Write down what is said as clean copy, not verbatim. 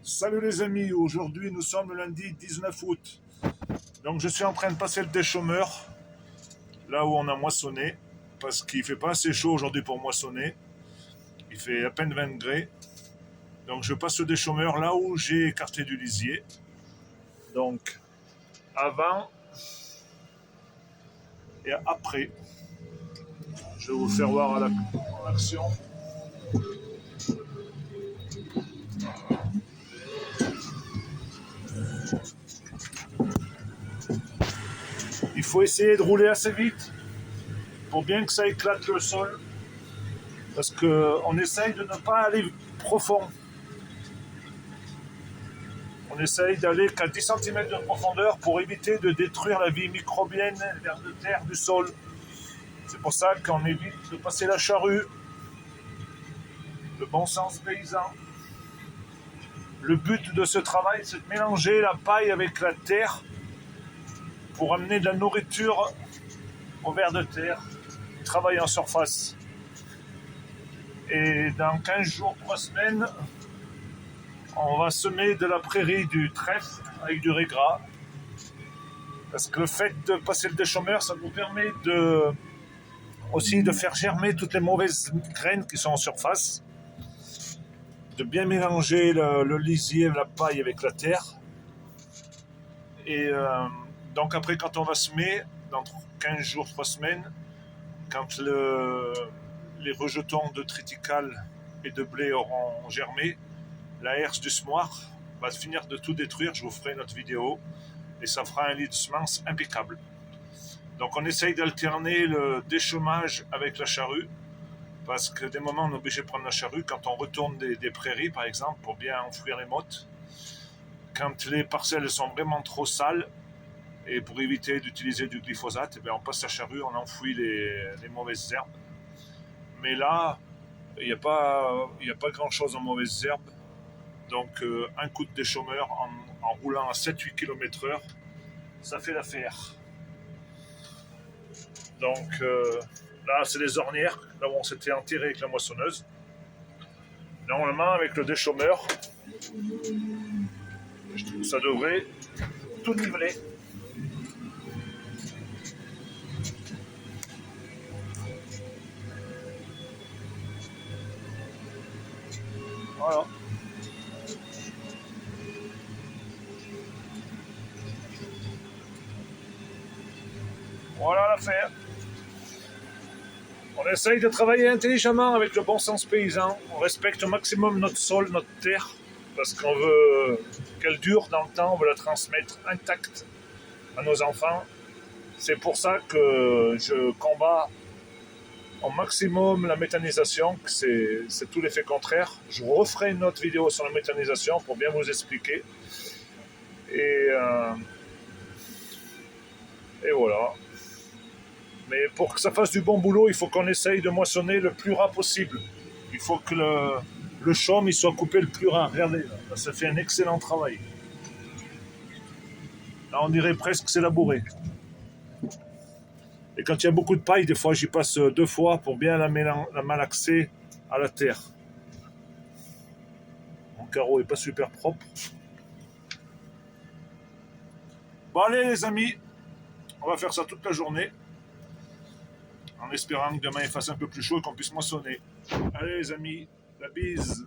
Salut les amis, aujourd'hui nous sommes le lundi 19 août. Donc je suis en train de passer le déchômeur, là où on a moissonné, parce qu'il fait pas assez chaud aujourd'hui pour moissonner. Il fait à peine 20 degrés. Donc je passe le déchômeur là où j'ai écarté du lisier. Donc avant et après. Je vais vous faire voir en action. Il faut essayer de rouler assez vite pour bien que ça éclate le sol. Parce qu'on essaye de ne pas aller profond. On essaye d'aller qu'à 10 cm de profondeur pour éviter de détruire la vie microbienne, vers de terre du sol. C'est pour ça qu'on évite de passer la charrue, le bon sens paysan. Le but de ce travail, c'est de mélanger la paille avec la terre pour amener de la nourriture au vers de terre. Travail en surface. Et dans 15 jours, 3 semaines, on va semer de la prairie du trèfle avec du riz gras. Parce que le fait de passer le déchômeur, ça nous permet aussi de faire germer toutes les mauvaises graines qui sont en surface, de bien mélanger le lisier, la paille avec la terre. Et donc après, quand on va semer, dans 15 jours, 3 semaines, quand les rejetons de triticale et de blé auront germé, la herse du semoir va finir de tout détruire. Je vous ferai une autre vidéo et ça fera un lit de semence impeccable. Donc on essaye d'alterner le déchômage avec la charrue, parce que des moments on est obligé de prendre la charrue quand on retourne des prairies par exemple pour bien enfouir les mottes. Quand les parcelles sont vraiment trop sales et pour éviter d'utiliser du glyphosate, on passe la charrue, on enfouit les mauvaises herbes. Mais là, il n'y a pas grand chose en mauvaises herbes. Donc un coup de déchômeur en roulant à 7-8 km/h, ça fait l'affaire. Donc là, c'est les ornières, là où on s'était enterré avec la moissonneuse. Normalement, avec le déchômeur, ça devrait tout niveler. Voilà. Voilà l'affaire. On essaye de travailler intelligemment avec le bon sens paysan. On respecte au maximum notre sol, notre terre, parce qu'on veut qu'elle dure dans le temps, on veut la transmettre intacte à nos enfants. C'est pour ça que je combats au maximum la méthanisation, c'est tout l'effet contraire. Je vous referai une autre vidéo sur la méthanisation pour bien vous expliquer. Et voilà. Mais pour que ça fasse du bon boulot, il faut qu'on essaye de moissonner le plus ras possible. Il faut que le chaume il soit coupé le plus ras. Regardez, là, ça fait un excellent travail. Là, on dirait presque que c'est labouré. Et quand il y a beaucoup de paille, des fois, j'y passe 2 fois pour bien la malaxer à la terre. Mon carreau n'est pas super propre. Bon, allez, les amis, on va faire ça toute la journée, en espérant que demain il fasse un peu plus chaud et qu'on puisse moissonner. Allez, les amis, la bise.